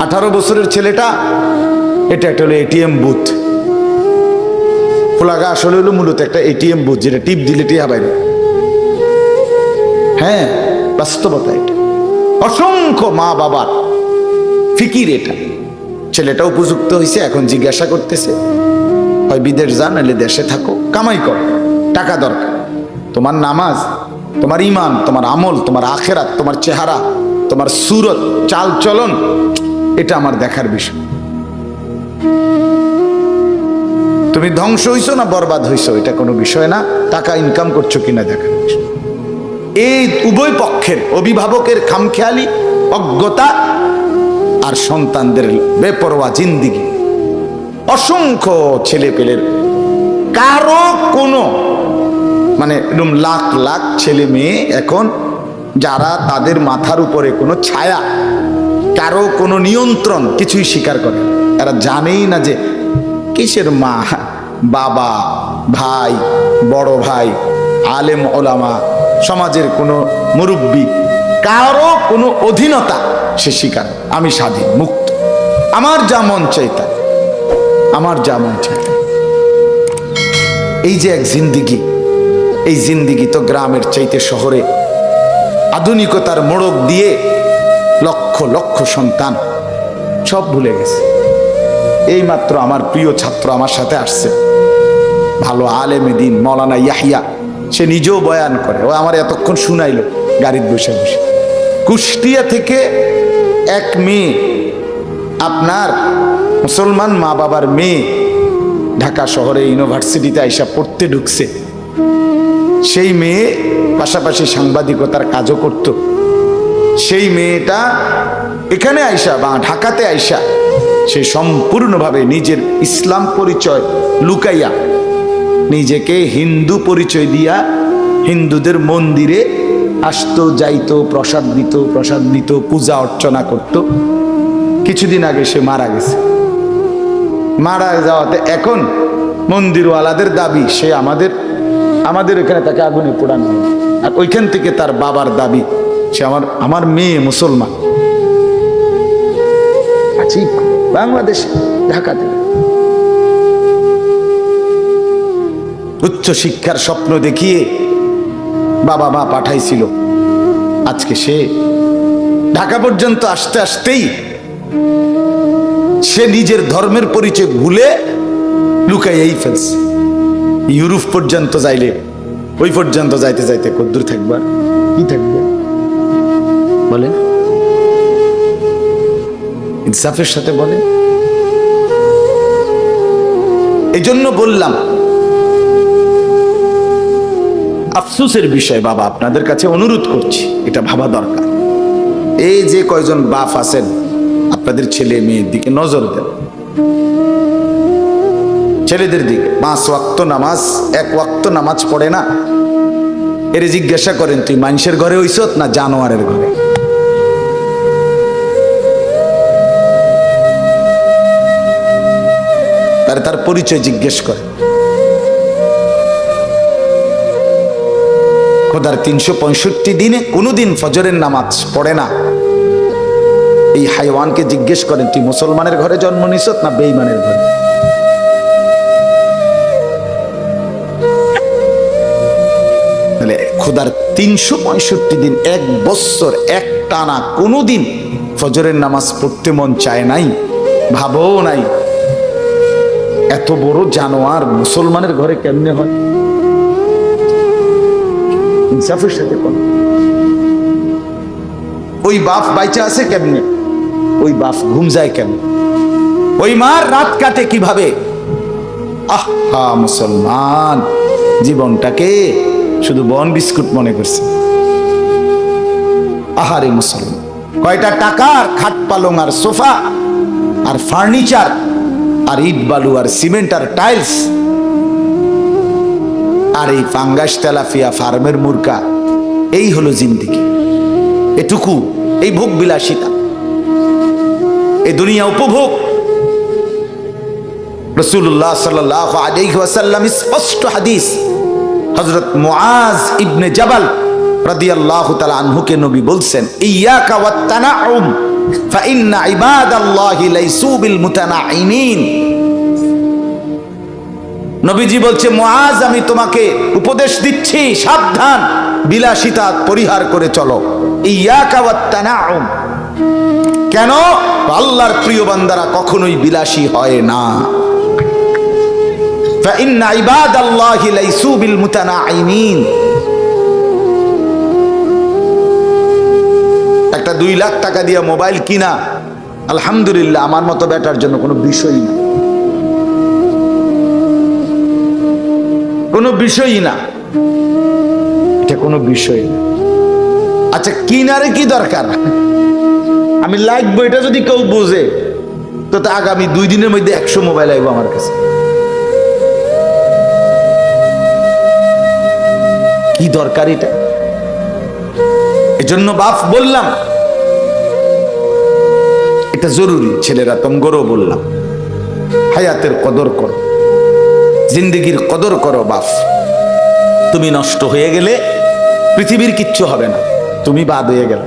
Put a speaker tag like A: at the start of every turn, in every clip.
A: 18 বছরের ছেলেটা, এটা একটা হলো এটিএম বুথ। ফোলাগা আসলে হলো মূলত একটা এটিএম বুথ, যেটা টিপ দিলে টিয়া বাইরে। হ্যাঁ, বাস্তবতা এটা। অসংখ্য মা বাবার ফিকির এটা। ছেলেটা উপযুক্ত হয়েছে, এখন জিজ্ঞাসা করতেছে হয় বিদেশ যান, নাহলে দেশে থাকো, কামাই কর, টাকা দরকার। তোমার নামাজ, তোমার ইমান, তোমার আমল, তোমার আখেরাত, তোমার চেহারা, তোমার সুরত, চাল চলন, এটা আমার দেখার বিষয়। তুমি ধ্বংস হইছো না বরবাদ হইছো, এটা কোনো বিষয় না। টাকা ইনকাম করছো কিনা দেখার বিষয়। এই উভয় পক্ষের, অভিভাবকের খামখেয়ালি, অজ্ঞতা, আর সন্তানদের বেপরোয়া জিন্দিগি। অসংখ্য ছেলে পেলের কারো কোনো মানে এরকম লাখ লাখ ছেলে মেয়ে এখন, যারা তাদের মাথার উপরে কোনো ছায়া, কারো কোনো নিয়ন্ত্রণ কিছুই স্বীকার করে। এরা জানেই না যে কিসের মা, বাবা, ভাই, বড় ভাই, আলেম ওলামা, সমাজের কোনো মুরব্বী, কারো কোনো অধীনতা সে স্বীকার। আমি স্বাধীন, মুক্ত, আমার যা মন চাই তাই, আমার যা মন চাই। এই যে এক জিন্দিগি, এই জিন্দিগি তো গ্রামের চাইতে শহরে আধুনিকতার মোড়ক দিয়ে লক্ষ লক্ষ সন্তান সব ভুলে গেছে। এই মাত্র আমার প্রিয় ছাত্র আমার সাথে আসছে, ভালো আলেমে দিন মৌলানা ইয়াহিয়া, সে নিজেও বয়ান করে। ও আমার এতক্ষণ শুনাইল গাড়ির বসে বসে। কুষ্টিয়া থেকে এক মেয়ে, আপনার মুসলমান মা বাবার মেয়ে, ঢাকা শহরে ইউনিভার্সিটিতে আইসা পড়তে ঢুকছে। সেই মেয়ে পাশাপাশি সাংবাদিকতার কাজও করত। সেই মেয়েটা এখানে আইসা বা ঢাকাতে আইসা সে সম্পূর্ণভাবে নিজের ইসলাম পরিচয় লুকাইয়া নিজেকে হিন্দু পরিচয় দিয়া হিন্দুদের মন্দিরে আসতো, যাইতো, প্রসাদ দিত, পূজা অর্চনা করত। কিছুদিন আগে সে মারা গেছে। মারা যাওয়াতে এখন মন্দিরওয়ালাদের দাবি সে আমাদের এখানে তাকে আগুনে পোড়ানো হবে, আর ওইখান থেকে তার বাবার দাবি সে আমার মেয়ে মুসলমান। আছি বাংলাদেশে, ঢাকাতে উচ্চ শিক্ষার স্বপ্ন দেখিয়ে বাবা মা পাঠাইছিল। আজকে সে ঢাকা পর্যন্ত আসতে আসতেই সে নিজের ধর্মের পরিচয় ভুলে লুকাইয়াই ফেলছে। ইউরোপ পর্যন্ত যাইলে ওই পর্যন্ত যাইতে যাইতে কদ্দূর থাকবা, কি থাকবে বলেন? ইনসাফের সাথে বলেন। এই জন্য বললাম, আফসোসের বিষয় বাবা, আপনাদের কাছে অনুরোধ করছি, এটা ভাবা দরকার। এই যে কয়জন বাপ আছেন, আপনাদের ছেলে মেয়ের দিকে নজর দেন। ছেলেদের দিকে 5 ওয়াক্ত নামাজ, 1 ওয়াক্ত নামাজ পড়ে না, এর জিজ্ঞাসা করেন তুই মানুষের ঘরে হইছত না জানোয়ারের ঘরে? তার পরিচয় জিজ্ঞেস করে। খোদার 365 দিনে কোনোদিন ফজরের নামাজ পড়ে না, এই হাইওয়ানকে জিজ্ঞেস করেন তুই মুসলমানের ঘরে জন্ম নিছত না বেঈমানের ঘরে? তাহলে খোদার 365 দিন, 1 বছর এক টানা কোনোদিন ফজরের নামাজ পড়তে মন চায় নাই, ভাবও নাই, এত বড় জানোয়ার মুসলমানের ঘরে কেমনে হয়? ইনসাফের সাথে কোন ওই বাপ বাইচা আছে কেমনে? ওই বাপ ঘুম যায় কেমনে? ওই মার রাত কাটে কিভাবে? আহা মুসলমান, জীবনটাকে শুধু বন বিস্কুট মনে করছে। আহারে মুসলমান, কয়টা টাকার খাট পালং আর সোফা আর ফার্নিচার আর ইট বালু আর সিমেন্ট আর টাইলস আর এই ফাঙ্গাস তেলাফিয়া ফার্মের মুরগা, এই হলো জিন্দিগি। এটুকু, এই ভোগ বিলাসিতা, এই দুনিয়া উপভোগ। রাসূলুল্লাহ সাল্লাল্লাহু আলাইহি ওয়াসাল্লাম স্পষ্ট হাদিস, হযরত মুআজ ইবনে জাবাল রাদিয়াল্লাহু তাআলা আনহুকে নবী বলছেন, ইয়াকা ওয়াত তানাউম ফাইন্না ইবাদাল্লাহি লাইসু বিল মুতানাঈমিন। নবীজি বলছে, মুআজ আমি তোমাকে উপদেশ দিচ্ছি, সাবধান, বিলাসিতা পরিহার করে চলো। ইয়াকা ওয়াত তানাউম। কেন? আল্লাহর প্রিয় বান্দারা কখনোই বিলাসী হয় না। ফাইন্না ইবাদাল্লাহি লাইসু বিল মুতানাঈমিন। একটা 2 লাখ টাকা দিয়ে মোবাইল কিনা, আলহামদুলিল্লাহ, আমার মতো বেটার জন্য কোনো বিষয়ই না, কোনো বিষয়ই না, এটা কোনো বিষয় না। আচ্ছা, কিনারে কি দরকার? আমি লাগবো এটা যদি কেউ বোঝে তো আগামী 2 দিনের মধ্যে 100 মোবাইল আইব আমার কাছে। কি দরকার এটা? এজন্য বাপ বললাম এটা জরুরি। ছেলেরা তোমগরও বললাম, হায়াতের কদর করো, জিন্দেগির কদর করো। বাপ, তুমি নষ্ট হয়ে গেলে পৃথিবীর কিচ্ছু হবে না, তুমি বাদ হয়ে গেল।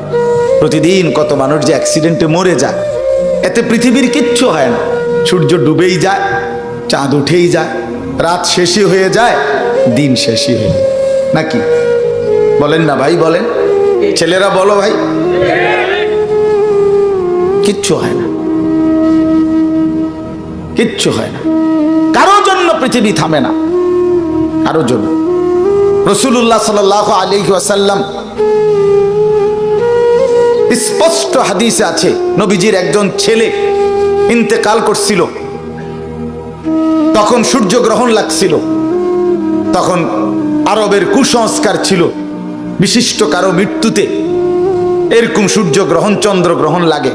A: প্রতিদিন কত মানুষ যে অ্যাক্সিডেন্টে মরে যায়, এতে পৃথিবীর কিচ্ছু হয় না। সূর্য ডুবেই যায়, চাঁদ উঠেই যায়, রাত শেষই হয়ে যায়, দিন শেষই হয়ে যায়, নাকি বলেন না ভাই? বলেন, ছেলেরা বলো ভাই, কিচ্ছু হয় না, কিচ্ছু হয় না। কারো জন্য পৃথিবী থামে না, কারো জন্য। রাসূলুল্লাহ সাল্লাল্লাহু আলাইহি ওয়াসাল্লাম স্পষ্ট হাদিসে আছে, নবীজির একজন ছেলে ইন্তেকাল করছিল, তখন সূর্যগ্রহণ লাগছিল। তখন আরবের কুসংস্কার ছিল, বিশিষ্ট কারো মৃত্যুতে এরকম সূর্যগ্রহণ চন্দ্রগ্রহণ লাগে।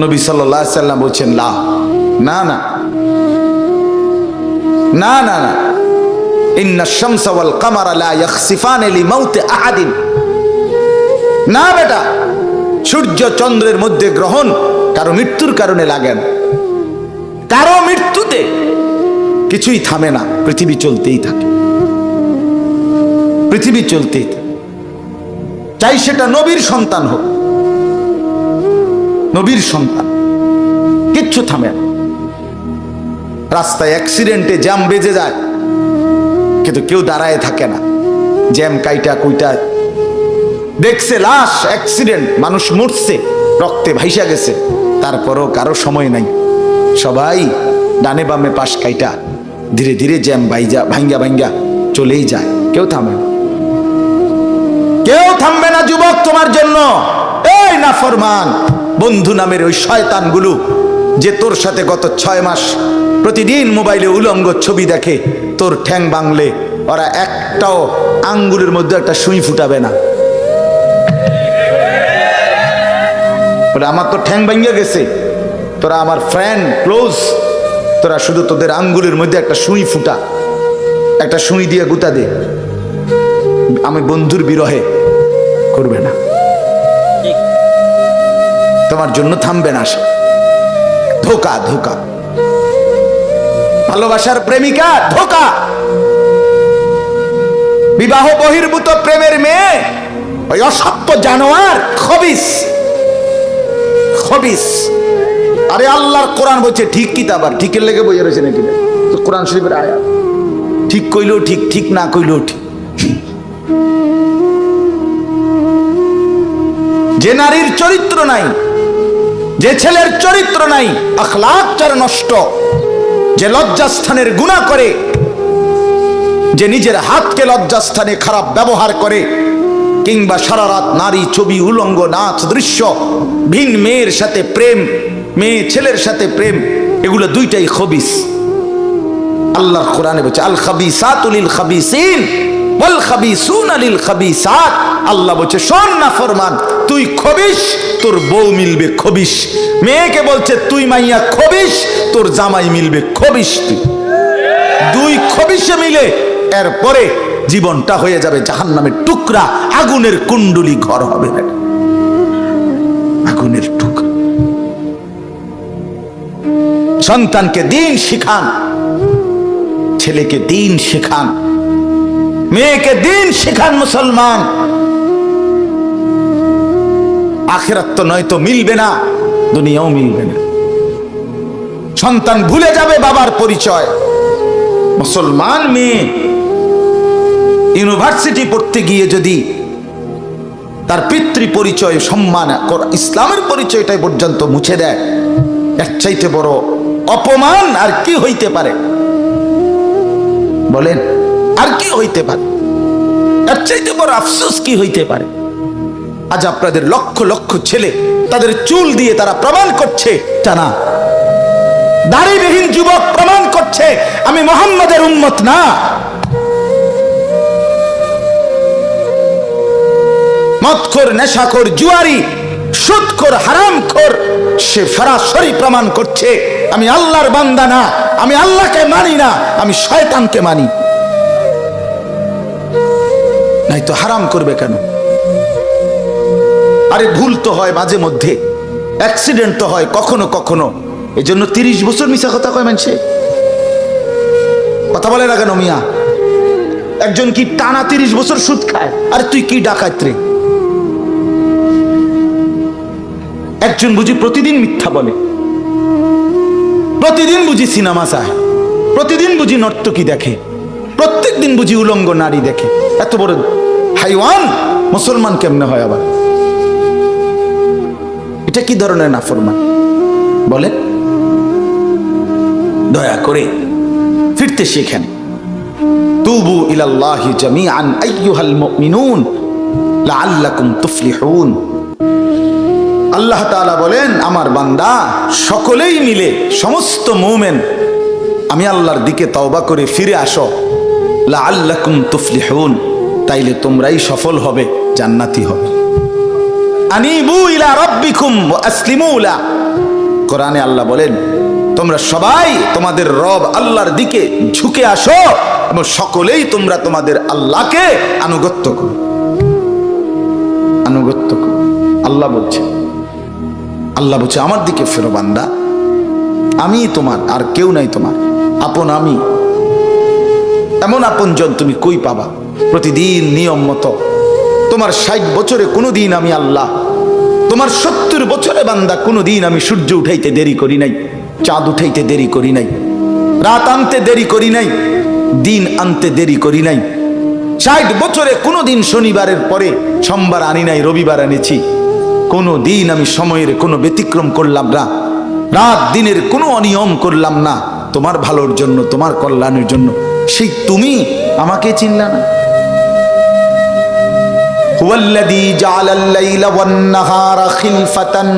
A: নবী সাল্লাল্লাহু আলাইহি ওয়াসাল্লাম বলছেন, না না না না না না, ইন্নাশ শামসা ওয়াল কামারা লা ইয়াখসিফানি লিমাউতি আহাদিন। না বেটা, সূর্য চন্দ্রের মধ্যে গ্রহণ কারো মৃত্যুর কারণে লাগে না। কারো মৃত্যুতে কিছুই থামে না, পৃথিবী চলতেই থাকে, পৃথিবী চলতেই থাকে। চাই সেটা নবীর সন্তান হোক, নবীর সন্তান, কিচ্ছু থামে না। রাস্তায় অ্যাক্সিডেন্টে জ্যাম বেজে যায়, কিন্তু কেউ দাঁড়ায় থাকে না। জ্যাম কাইটা কুইটা দেখছে, লাশ, অ্যাক্সিডেন্ট, মানুষ মরছে, রক্তে ভাইসা গেছে, তারপরও কারো সময় নাই। সবাই ডানে বামে পাশ কাইটা ধীরে ধীরে জ্যাম ভাঙ্গা ভাঙ্গা চলেই যায়, কেউ থামে না, কেউ থামবে না যুবক তোমার জন্য। এই নাফরমান বন্ধু নামের ওই শয়তানগুলো যে তোর সাথে গত 6 মাস প্রতিদিন মোবাইলে উলঙ্গ ছবি দেখে, তোর ঠ্যাং ভাঙলে ওরা একটাও আঙ্গুলের মধ্যে একটা সুই ফুটাবে না। আমার তো ঠ্যাং ভাঙ্গা গেছে, তোরা আমার ফ্রেন্ড ক্লোজ, তোরা শুধু তোদের আঙ্গুলের মধ্যে একটা সুই ফুটা, একটা সুই দিয়ে গুতা দে, আমি বন্ধুর বিরহে করবে না, তোমার জন্য থামবে না। ধোকা, ধোকা, ভালোবাসার প্রেমিকা ধোকা, বিবাহ বহির্ভূত প্রেমের মেয়ে ওই অসভ্য জানোয়ার, খবিস, খবিস। আরে আল্লাহর কোরআন বলছে ঠিক কিতাব, আর ঠিকের লেগে বইয়ে রয়েছে নাকি? তো কোরআন শরীফের আয়াত, ঠিক কইলেও ঠিক, ঠিক না কইলেও ঠিক। যে নারীর চরিত্র নাই, যে ছেলের চরিত্র নাই, আখলাক যার নষ্ট, যে লজ্জাস্থানের গুনাহ করে, যে নিজের হাতকে লজ্জাস্থানে খারাপ ব্যবহার করে, কিংবা সারা রাত নারী ছবি, উলঙ্গ নাচ দৃশ্য, ভিন মেয়ের সাথে প্রেম, মেয়ে ছেলের সাথে প্রেম, এগুলো দুইটাই খবিস। আল্লাহর কোরআনে বলছে, আল খাবিসাতু লিল খাবিসিন ওয়াল খাবিসুনা লিল খাবিসাত। আল্লাহ বলছে, শোন না ফরমান, তুই খবিস, তোর বউ মিলবে খবিস। মেয়েকে বলছে, তুই মাইয়া খবিস, তোর জামাই মিলবে খবিস। তুই দুই খবিসে মিলে এরপরে জীবনটা হয়ে যাবে জাহান্নামের টুকরা, আগুনের কুণ্ডলী ঘর হবে, আগুনের টুকরা। সন্তানকে দিন শিখান, ছেলেকে দিন শেখান, মেয়েকে দিন শেখান। মুসলমান আখিরাত তো নয়তো মিলবে না, দুনিয়াও মিলবে না। সন্তান ভুলে যাবে বাবার পরিচয়। মুসলমান মেয়ে ইউনিভার্সিটি পড়তে গিয়ে যদি তার পিতৃ পরিচয়, সম্মান, ইসলামের পরিচয়টাই পর্যন্ত মুছে দেয়, এর চাইতে বড় অপমান আর কি হইতে পারে? বলেন, আর কি হইতে পারে? এর চাইতে বড় আফসোস কি হইতে পারে? আজ আপনাদের লক্ষ লক্ষ ছেলে তাদের চুল দিয়ে তারা প্রমাণ করছে, জানা দাড়িবিহীন যুবক প্রমাণ করছে আমি মুহাম্মাদের উম্মত না। মদখোর, নেশাখোর, জুয়ারি, সুদখোর, হারামখোর, সে সরাসরি প্রমাণ করছে আমি আল্লাহর বান্দা না, আমি আল্লাহকে মানি না, আমি শয়তানকে মানি। নাই তো হারাম করবে কেন? আরে ভুল তো হয় মাঝে মধ্যে, অ্যাক্সিডেন্ট তো হয় কখনো কখনো, এই জন্য 30 বছর মিশা কথা কয় মানুষে। কথা বলে না কেন মিয়া? একজন কি টানা 30 বছর সুদ খায়? আরে তুই কি ডাকাত রে? একজন বুঝি প্রতিদিন মিথ্যা বলে, প্রতিদিন বুঝি সিনেমা চায়, প্রতিদিন বুঝি নর্তকী দেখে, প্রত্যেক দিন বুঝি উলঙ্গ নারী দেখে। এত বড় হাইওয়ান মুসলমান কেমনে হয় আবার? এটা কি ধরনের নাফরমান বলে? দয়া করে ফিরতে শেখেন। তুবু ইলাল্লাহি জামিআন আইয়ুহাল মুমিনুন লাআল্লাকুম তুফলিহুন। আল্লাহ তাআলা বলেন, আমার বান্দা সকলেই মিলে, সমস্ত মুমিন আমি আল্লাহর দিকে তওবা করে ফিরে আসো, লাআল্লাকুম তুফলিহুন, তাইলে তোমরাই সফল হবে, জান্নাতি হবে। আনিবু ইলা রাব্বিকুম ওয়া আসলিমু লা। কোরআনে আল্লাহ বলেন, তোমরা সবাই তোমাদের রব আল্লাহর দিকে ঝুঁকে আসো এবং সকলেই তোমরা তোমাদের আল্লাহকে আনুগত্য করো, আনুগত্য করো। আল্লাহ বলছে, আল্লাহ বলছে আমার দিকে ফেরো বান্দা, আমি তোমার, আর কেউ নাই তোমার আপন। আমি এমন আপনজন তুমি কই পাবা? প্রতিদিন নিয়ম মতো তোমার 60 বছরে কোনোদিন আমি আল্লাহ, তোমার 70 বছরে বান্দা কোনোদিন আমি সূর্য উঠাইতে দেরি করি নাই, চাঁদ উঠাইতে দেরি করি নাই, রাত আনতে দেরি করি নাই, দিন আনতে দেরি করি নাই। 60 বছরে কোনোদিন শনিবারের পরে সোমবার আনি নাই, রবিবার এনেছি। কোনো দিন আমি সময়ের কোনো ব্যতিক্রম করলাম না, রাত দিনের কোনো অনিয়ম করলাম না, তোমার ভালোর জন্য, তোমার কল্যাণের জন্য। সেই তুমি আমাকে চিনলা না? হুয়াল্লাযী জাআলাল লাইলা ওয়ান নাহারা খিলফাতান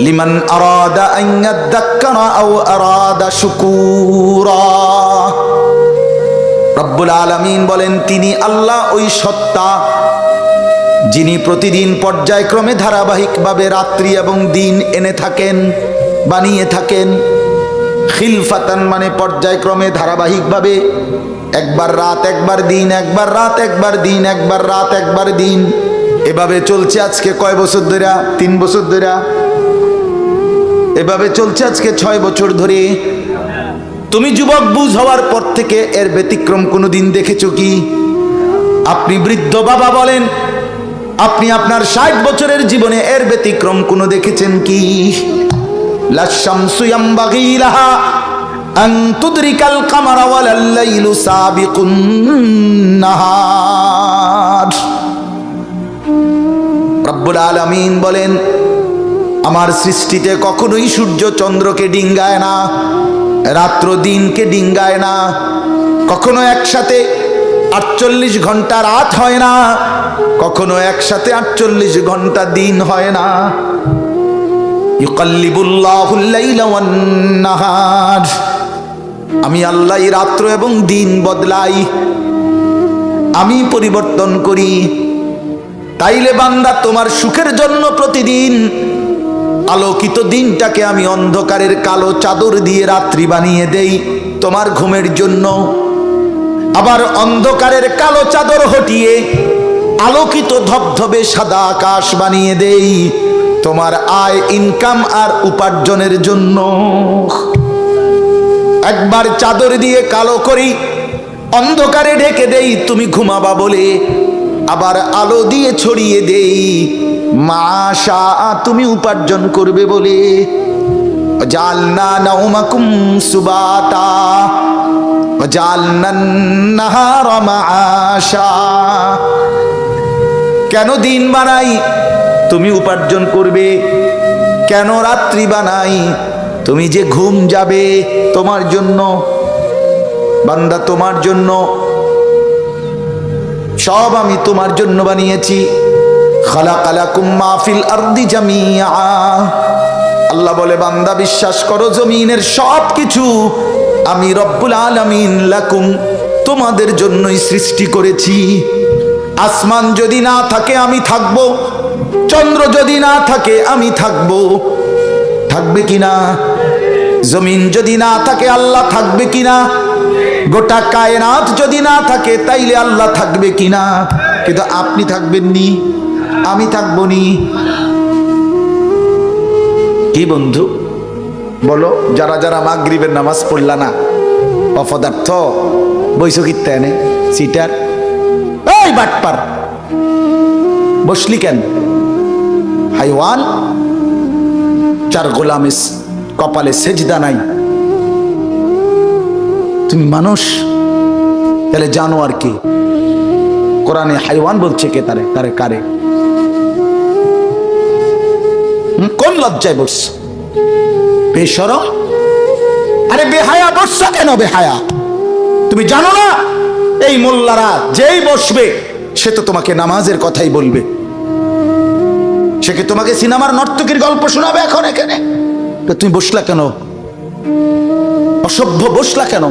A: লিমান আরাদা আন ইয়াযাক্কারা আও আরাদা শুকুরা। রব্বুল আলামিন বলেন, তিনি আল্লাহ ওই সত্তা যিনি প্রতিদিন পর্যায়ক্রমে ধারাবাহিকভাবে রাত্রি এবং দিন এনে থাকেন, বানিয়ে থাকেন। খিলফাতান মানে পর্যায়ক্রমে ধারাবাহিকভাবে, একবার রাত একবার দিন, একবার রাত একবার দিন, একবার রাত একবার দিন, এভাবে চলছে আজকে কয় বছর ধরে? 3 বছর ধরে এভাবে চলছে, আজকে 6 বছর ধরে। তুমি যুবক বুঝ হওয়ার পর থেকে এর ব্যতিক্রম কোনোদিন দেখেছো কি? আপনি বৃদ্ধ বাবা বলেন, আপনি আপনার 60 বছরের জীবনে এর ব্যতিক্রম কোনো দেখেছেন কি? লাশ-শামসু ইয়ামবাগী লাহা আন তুদরিকাল কামারা ওয়ালাল লাইলু সাবিকুন নাহার। রব্বুল আলামিন বলেন, আমার সৃষ্টিতে কখনোই সূর্য চন্দ্রকে ডিঙ্গায় না, রাত্র দিনকে ডিঙ্গায় না, কখনো একসাথে 48 ঘন্টা রাত হয় না, কখনো একসাথে 48 ঘন্টা দিন হয় না। ইউকাল্লিবুল্লাহুল লাইলা ওয়ান নাহার, আমি আল্লাহ রাত্র এবং দিন বদলাই, আমি পরিবর্তন করি। তাইলে বান্দা তোমার সুখের জন্য প্রতিদিন আলোকিত দিনটাকে আমি অন্ধকারের কালো চাদর দিয়ে রাত্রি বানিয়ে দেই তোমার ঘুমের জন্য, আবার অন্ধকারের কালো চাদর হটিয়ে আলোকিত ধবধবে সাদা আকাশ বানিয়ে দেই তোমার আয়, ইনকাম আর উপার্জনের জন্য। একবার চাদর দিয়ে কালো করি, অন্ধকারে ঢেকে দেই তুমি ঘুমাবা বলে, আবার আলো দিয়ে ছড়িয়ে দেই মাশা, তুমি উপার্জন করবে বলে। জালনা নাউমাকুম সুবাতা জালনান নাহারা মাআশা। কেন দিন বানাই? তুমি উপার্জন করবে। কেন রাত্রি বানাই? তুমি যে ঘুম যাবে তোমার জন্য। বান্দা, তোমার জন্য সব আমি তোমার জন্য বানিয়েছি। খালাকালাকুম মা ফিল আরদি জামিআ। আল্লাহ বলে, বান্দা বিশ্বাস করো, জমিনের সব কিছু আমি রব্বুল আলামিন লাকুম তোমাদের জন্যই সৃষ্টি করেছি। আসমান যদি না থাকে আমি থাকব, চন্দ্র যদি না থাকে আমি থাকব। থাকবে কিনা? জমিন যদি না থাকে আল্লাহ থাকবে কিনা? গোটা কায়নাত যদি না থাকে তাইলে আল্লাহ থাকবে কিনা? কিন্তু আপনি থাকবেন নি, আমি থাকবো নি। কি বন্ধু বলো, যারা যারা মাগরিবের নামাজ পড়লা না, অপদার্থ বৈশকিত এনে সিটার, এই বাটপার বসলি কেন? হাইওয়ান, চার গোলামের কপালে সেজদা নাই, তুমি মানুষ, তাহলে জানোয়ার কে? কোরআনে হাইওয়ান বলছে কে? তারে তারে কারে? কোন লজ্জায় বসছ? বেশরম, আরে বেহায়া বসছ কেন? বেহায়া, তুমি জানো না এই মোল্লারা যেই বসবে সে তো তোমাকে নামাজের কথাই বলবে। সে কি তোমাকে সিনেমার নর্তকীর গল্প শোনাবে এখন এখানে? তো তুমি বসলা কেন? অসভ্য বসলা কেন?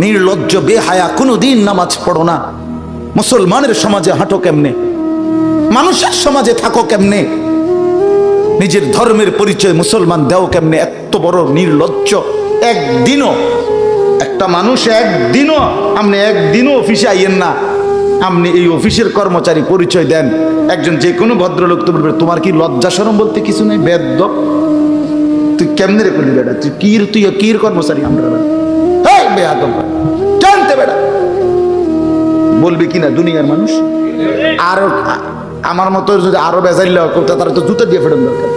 A: নির্লজ্জ বেহায়া, কোনোদিন নামাজ পড়ো না। মুসলমানের সমাজে হাঁটো কেমনে? মানুষের সমাজে থাকো কেমনে? নিজের ধর্মের পরিচয় মুসলমান দেও কেমনে? এত বড় নির্লজ্জ। একদিনও একটা মানুষ, একদিনও অফিসে আইয়েন না, আপনি এই অফিসের কর্মচারী পরিচয় দেন, একজন যে কোনো ভদ্রলোক তো বলবে তোমার কি লজ্জা শরম বলতে কিছু নেই? বেয়াদব, তুই কেমনে রে করলি বেটা? তুই কির কর্মচারী? আমরা বেয়াদব জানতে বেটা বলবি কিনা দুনিয়ার মানুষ? আরো আমার মতো যদি আরো বেজাইল করতে, তারা তো জুতো দিয়ে ফেরত দরকার।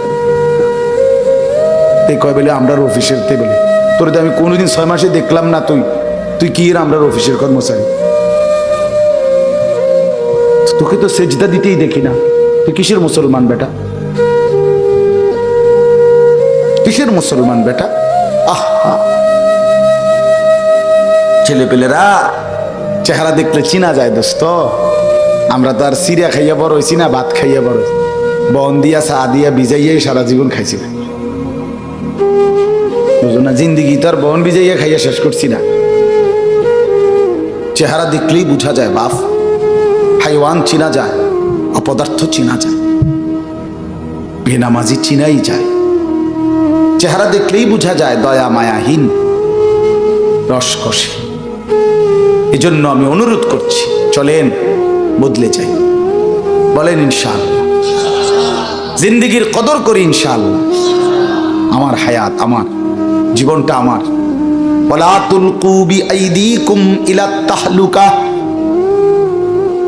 A: কয় বলে আমরা অফিসের তে বলে, তোর তো আমি কোনোদিন 6 মাসে দেখলাম না। তুই কি আমরা অফিসের কর্মচারী? তোকে তো সেজদা দিতেই দেখি না। তুই কিসের মুসলমান বেটা? কিসের মুসলমান বেটা? আহা, ছেলে পেলেরা চেহারা দেখলে চিনা যায় দোস্ত। আমরা তো আর সিরিয়া খাইয়া বড় হয়েছি না, ভাত খাইয়া বড় হয়েছি। বন দিয়া চা দিয়া ভিজাইয়াই সারা জীবন খাইছি না, বুঝো না? জিন্দিগি তো আর বন ভিজাইয়া খাইয়া শেষ করছি না। চেহারা দেখলেই বুঝা যায় বাপ। হাইওয়ান চিনা যায়, অপদার্থ চিনা যায়, বেনামাজি চিনাই যায়। চেহারা দেখলেই বুঝা যায় দয়া মায়াহীন, রসকসী। এজন্য আমি অনুরোধ করছি, চলেন বদলে যাই। বলেন ইনশাআল্লাহ। জিন্দিগির কদর করি ইনশাআল্লাহ। আমার হায়াত, আমার জীবনটা আমার। ওয়ালা তুলকু বিআইদিকুম ইলাত তাহলুকা।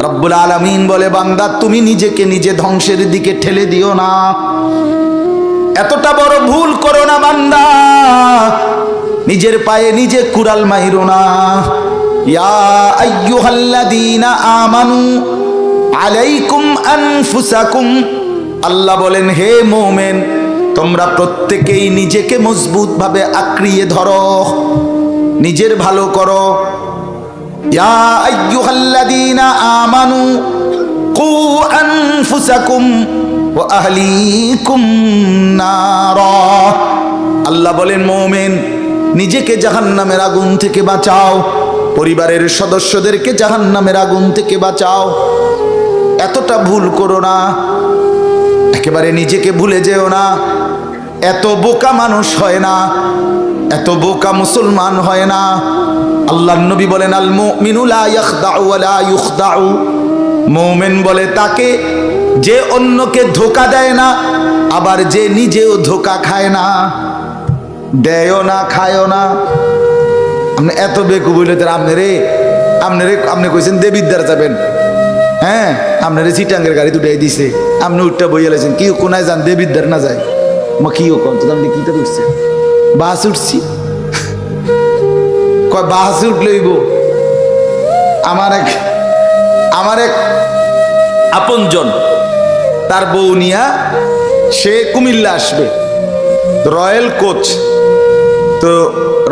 A: রব্বুল আলামিন বলে, বান্দা তুমি নিজেকে নিজে ধ্বংসের দিকে ঠেলে দিও না। এতটা বড় ভুল করো না বান্দা, নিজের পায়ে নিজে কুড়াল মাইরো না। ইয়া আইয়ুহাল্লাযীনা আমানু আলাইকুম আনফুসাকুম। আল্লাহ বলেন, হে মুমিন, তোমরা প্রত্যেকেই নিজেকে মজবুত ভাবে আঁকড়িয়ে ধরো, নিজের ভালো করো। ইয়া আইয়ুহাল্লাযীনা আমানু কু আনফুসাকুম ওয়া আহলিকুম নারা। আল্লাহ বলেন, মুমিন, নিজেকে জাহান্নামের আগুন থেকে বাঁচাও, পরিবারের সদস্যদেরকে জাহান্নামের আগুন থেকে বাঁচাও। এতটা ভুল করো না, একেবারে নিজেকে ভুলে যেও না। এত বোকা মানুষ হয় না, এত বোকা মুসলমান হয় না। আল্লাহর নবী বলেন, আল মুমিনু লা ইয়াখদাউ ওয়া লা ইউখদাউ। মুমিন বলে তাকে যে অন্যকে ধোঁকা দেয় না, আবার যে নিজেও ধোঁকা খায় না। দেয়ও না, খায়ও না। আপনি এত বেকু বলে আপনি কইছেন দেবিদ্যার যাবেন, হ্যাঁ, আপনার চিটাঙ্গের গাড়ি দুটাই দিছে, আপনি উঠটা বইয়া লাইছেন, কি কোনায় যান দেবিদ্যার না যায় মা কি কন তো আপনি কিটা উঠছে? বাস উঠছি, কয় বাস উঠলেইব। আমার এক আপনজন তার বউ নিয়া সে কুমিল্লা আসবে, রয়্যাল কোচ, তো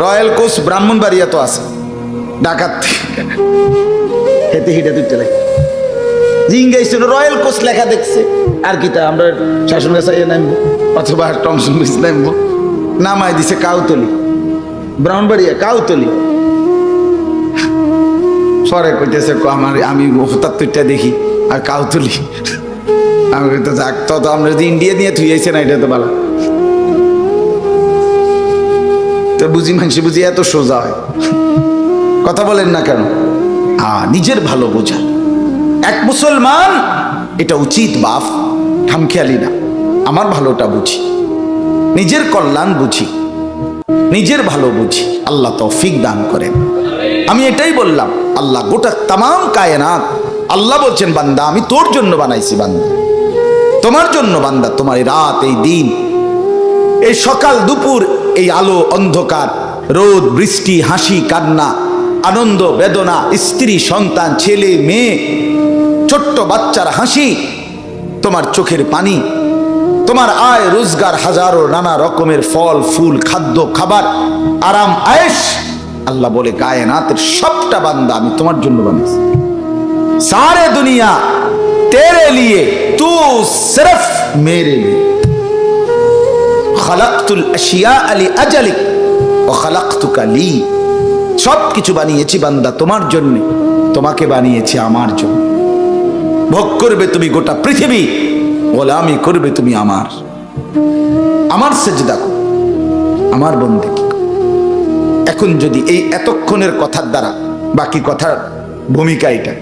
A: রয়্যাল কোচ ব্রাহ্মণবাড়িয়া তো আছে, ডাকাত হেঁটে হেঁটে তুলতে লাগে জিঙ্গাইছিল রয়্যাল কোচ লেখা দেখছে, আর কি তা আমরা শাসন গাছাইয়া নামবো অথবা টমসন বিচ নামবো, নামাই দিছে কাউতলি, ব্রাহ্মণবাড়িয়া কাউতলি। পরে কইতেছে আমি হঠাৎ তুইটা দেখি আর কাউতলি, আমি তো যাক তো আমরা যদি ইন্ডিয়া দিয়ে থুইয়াছে না, এটা তো ভালো তো বুঝি, মানুষ বুঝি এত সোজা হয়, কথা বলেন না কেন? নিজের ভালো বোঝা এক মুসলমান, এটা উচিত বাপ, খামখেয়ালি না, আমার ভালোটা বুঝি, নিজের কল্যাণ বুঝি, নিজের ভালো বুঝি, আল্লাহ তৌফিক দান করেন। আমি এটাই বললাম, আল্লাহ গোটা তামাম কায়নাত, আল্লাহ বলছেন বান্দা আমি তোর জন্য বানাইছি, বান্দা তোমার জন্য, বান্দা তোমার এই রাত, এই দিন, এই সকাল দুপুর, এই আলো অন্ধকার, রোদ বৃষ্টি, হাসি কান্না, আনন্দ বেদনা, স্ত্রী সন্তান, ছেলে মেয়ে, ছোট্ট বাচ্চার হাসি, তোমার চোখের পানি, তোমার আয় রোজগার, হাজারো নানা রকমের ফল ফুল, খাদ্য খাবার, আরাম আয়েশ, আল্লাহ বলে কায়নাতের সবটা বান্দা আমি তোমার জন্য বানিয়েছি, সারে দুনিয়া তেরে লিয়ে, তু সিরফ মেরে লিয়ে, খালাকতুল আশিয়া আলি আজালিক ওয়া খালাকতুকা লি, সব কিছু বানিয়েছি বান্দা তোমার জন্য, তোমাকে বানিয়েছি আমার জন্য। ভোগ করবে তুমি গোটা পৃথিবী, গোলামি করবে তুমি আমার সেজদা করো, আমার বন্দেগী। এখন যদি এই এতক্ষণের কথার দ্বারা, বাকি কথার ভূমিকা এটা,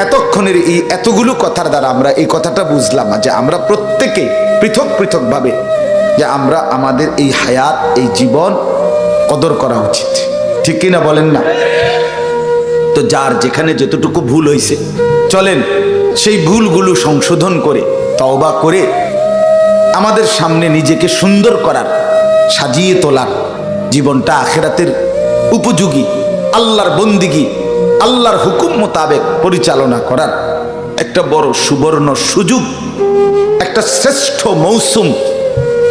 A: এতক্ষণের এই এতগুলো কথার দ্বারা আমরা এই কথাটা বুঝলাম যে আমরা প্রত্যেকে পৃথক পৃথক ভাবে যে আমরা আমাদের এই হায়াত, এই জীবন কদর করা উচিত, ঠিক কিনা বলেন না? তো যার যেখানে যতটুকু ভুল হয়েছে, চলেন সেই ভুলগুলো সংশোধন করে, তওবা করে, আমাদের সামনে নিজেকে সুন্দর করার, সাজিয়ে তোলার, জীবনটা আখিরাতের উপযোগী, আল্লাহর বন্দিগি, আল্লাহর হুকুম মোতাবেক পরিচালনা করার একটা বড় সুবর্ণ সুযোগ, একটা শ্রেষ্ঠ মৌসুম,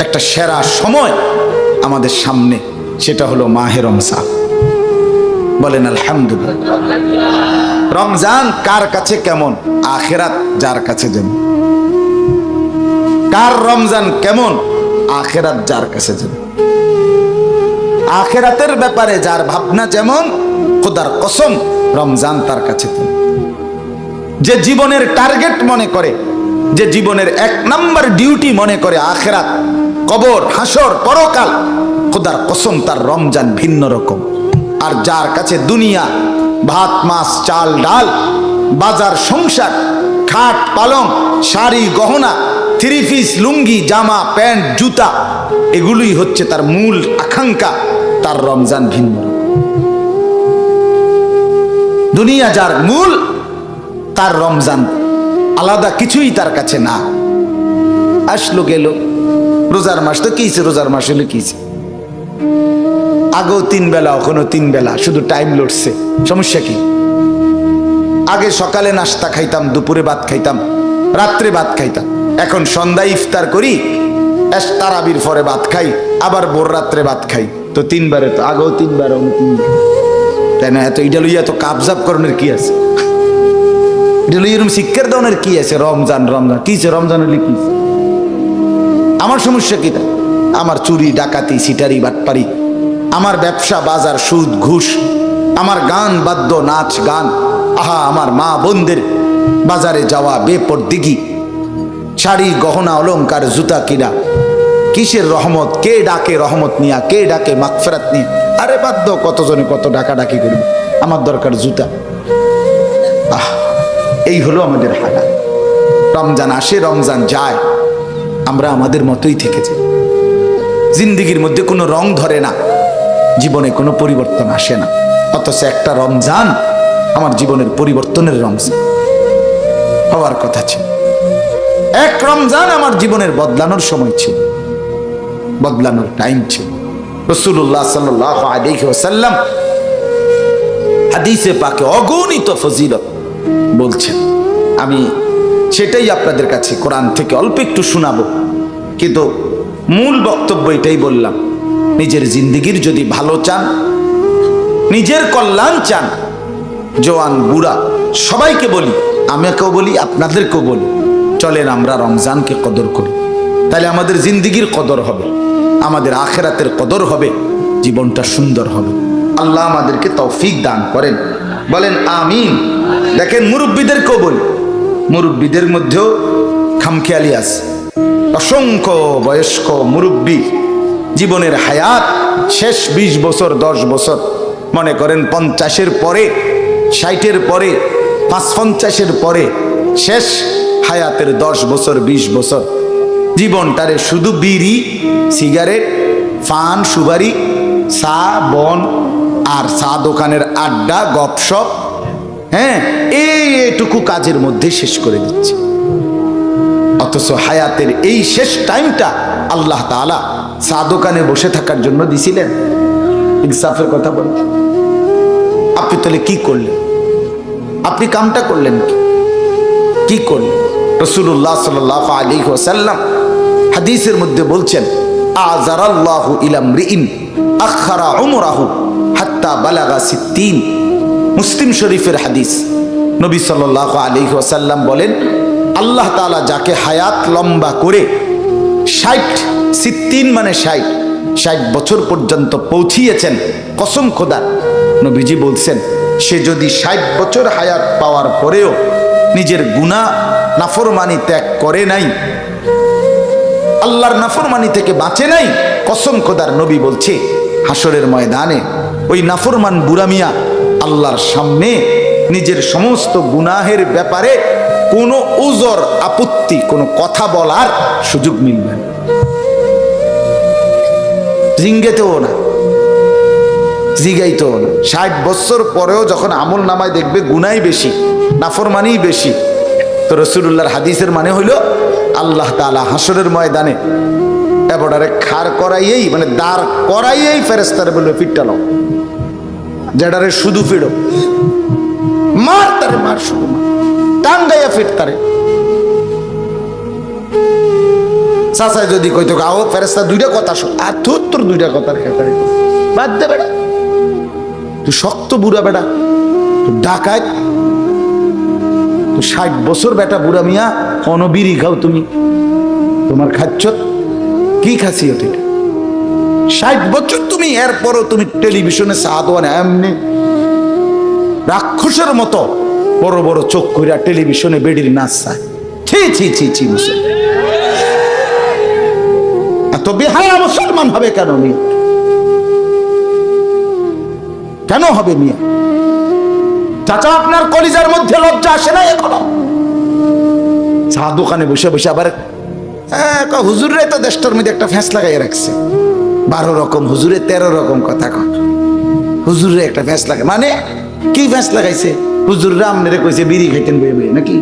A: একটা সেরা সময় আমাদের সামনে, সেটা হলো মাহে রমজান। বলেন আলহামদুলিল্লাহ। রমজান কার কাছে কেমন? আখিরাত যার কাছে যেমন। কার রমজান কেমন? আখিরাত যার কাছে যেমন। আখিরাতের ব্যাপারে যার ভাবনা যেমন, খোদার কসম রমজান তার কাছে তেমন। যে জীবনের টার্গেট মনে করে, যে জীবনের 1 নাম্বার ডিউটি মনে করে আখিরাত, কবর, হাসর, পরকাল, খোদার কসম তার রমজান ভিন্ন রকম। আর যার কাছে দুনিয়া, ভাত মাছ চাল ডাল, বাজার সংসার, খাট পালং, শাড়ি গহনা, 3 পিস লুঙ্গি জামা প্যান্ট জুতা, এগুলোই হচ্ছে তার মূল আকাঙ্ক্ষা, তার রমজান ভিন্ন। দুনিয়া যার মূল, তার রমজান আলাদা কিছুই তার কাছে না। আসলো গেল, রোজার মাস তো কিছে, রোজার মাস হলে কিছে, আগেও 3 বেলা, ওখানে 3 বেলা, শুধু টাইম লড়ছে, সমস্যা কি? আগে সকালে নাস্তা খাইতাম, দুপুরে ভাত খাইতাম, রাত্রে ভাত খাইতাম, এখন সন্ধ্যায় ইফতার করি, তারাবির পরে ভাত খাই, আবার ভোর রাত্রে ভাত খাই, তো 3 বারে, তো আগেও 3 বার, 3 বার, তাই না? এত এটা লইয়া তো কাবজাব করণের কি আছে? এটা লইয়া এরকম শিক্ষার দানের কি আছে? রমজান রমজান কিছে, রমজান হলে কি? আমার সমস্যা কি? আমার চুরি ডাকাতি সিটারি বাটপারি, আমার ব্যবসা বাজার সুদ ঘুষ, আমার গান বাদ্য নাচ গান, আহা আমার মা বোনদের বাজারে যাওয়া বেপরদিগি, শাড়ি গহনা অলংকার জুতা কিনা, কিসের রহমত? কে ডাকে রহমত নিয়া, কে ডাকে মাগফিরাত নিয়ে? আরে বাদ্য, কতজনে কত ডাকাডাকি করবে, আমার দরকার জুতা। এই হলো আমাদের হালাত। রমজান আসে, রমজান যায়, আমরা আমাদের মতোই থেকে যাই। জিন্দিগির মধ্যে কোনো রং ধরে না, জীবনে কোনো পরিবর্তন আসে না, অথচ একটা রমজান আমার জীবনের পরিবর্তনের রমজান। হওয়ার কথা ছিল। এক রমজান আমার জীবনের বদলানোর সময় ছিল, বদলানোর টাইম ছিল। রাসূলুল্লাহ সাল্লাল্লাহু আলাইহি ওয়াসাল্লাম হাদিসে পাকে অগণিত ফজিলত বলছেন। আমি সেটাই আপনাদের কাছে কোরআন থেকে অল্প একটু শোনাবো, কিন্তু মূল বক্তব্য এটাই বললাম, নিজের জিন্দেগির যদি ভালো চান, নিজের কল্যাণ চান, জওয়ান বুড়া সবাইকে বলি, আমাকেও বলি, আপনাদেরকেও বলি, চলেন আমরা রমজানকে কদর করি। তাহলে আমাদের জিন্দেগির কদর হবে, আমাদের আখিরাতের কদর হবে, জীবনটা সুন্দর হবে। আল্লাহ আমাদেরকে তৌফিক দান করেন, বলেন আমিন। দেখেন মুরব্বীদেরকেও বলি, মুরব্বীদের মধ্যেও খামখেয়ালি আছে। অসংখ্য বয়স্ক মুরব্বী জীবনের হায়াত শেষ 20 বছর 10 বছর, মনে করেন 50-এর পরে, 60-এর পরে, 55-এর পরে শেষ হায়াতের 10 বছর 20 বছর জীবনটারে শুধু বিড়ি, সিগারেট, পান, সুপারি, চা, বন আর চা দোকানের আড্ডা, গপসপ, হ্যাঁ, এইটুকু কাজের মধ্যে শেষ করে দিচ্ছে। অথচ হায়াতের এই শেষ টাইমটা আল্লাহ তাআলা চা দোকানে বসে থাকার জন্য দিছিলেন। ইনসাফের কথা বলেন, আপনি তাহলে কি করলেন? আপনি কামটা করলেন কি করলেন? রাসূলুল্লাহ সাল্লাল্লাহু আলাইহি ওয়াসাল্লাম হাদিসের মধ্যে বলছেন, আযারাল্লাহু ইলা মরিইন আখারা উমরাহু হাত্তা বালাগা 60। মুসলিম শরীফের হাদিস। নবী সাল্লাল্লাহু আলাইহি ওয়াসাল্লাম বলেন, আল্লাহ তাআলা যাকে হায়াত লম্বা করে 60 মানে 60 বছর পর্যন্ত পৌঁছিয়েছেন, কসম খোদার, নবীজি বলছেন, সে যদি 60 বছর হায়াত পাওয়ার পরেও নিজের গুনাহ নাফরমানি ত্যাগ করে নাই, আল্লাহর নাফরমানি থেকে বাঁচে নাই, কসম খোদার নবী বলছে হাসরের ময়দানে ওই নাফরমান বুড়া মিয়া আল্লাহর সামনে নিজের সমস্ত গুনাহের ব্যাপারে কোনো উজর, আপত্তি, কোনো কথা বলার সুযোগ মিলবে না, জিঙ্গেতেও না, জিগাইতেও না। 60 বছর পরেও যখন আমল নামায় দেখবে গুনাই বেশি, নাফরমানি বেশি, তো রাসূলুল্লাহর হাদিসের মানে হইল আল্লাহ তাআলা হাসরের ময়দানে এবারে খাড় করাইয়েই, মানে দাঁড় করাইয়েই ফেরেশতারে বলবে, ফিটটালো, যেটারে শুধু ফিরো, মার তারে, মার, শুধু মার, টাঙ্গাইয়া ফিট তারে। চাচাই যদি কইতো গাও ফেরেশতা দুইটা কথা শোন, আর তোর দুইটা কথার খেতারে বাদ দে বেটা, তুই শক্ত বুড়া বেটা, তুই ডাকাত, তুই 60 বছর বেটা বুড়া মিয়া, অনবিরি খাও তুমি, তোমার খাচ্ছ কি খাসিয়ত এটা? 60 বছর তুমি, এরপরও তুমি টেলিভিশনে সাহাদওয়ানে এমনি রাক্ষসের মতো বড় বড় চোখ কইরা টেলিভিশনে বেডির নাচ চায়। ছি ছি ছি ছি, এত বেহায়া মুসলমান হবে কেন মিয়া? কেন হবে মিয়া? চাচা, আপনার কলিজার মধ্যে লজ্জা আসে না এখনো? চা দোকানে বসে বসে আবার হুজুরে তো দেশটার মধ্যে একটা ফ্যাঁস লাগাই রাখছে, 12 রকম হুজুরে 13 রকম কথা কয়, হুজুরে একটা ফ্যাঁস লাগে, মানে কি ফ্যাঁস লাগাইছে? হুজুররা আমনেরে কইছে বিড়ি খাইতেন বইয়া বইয়া নাকি?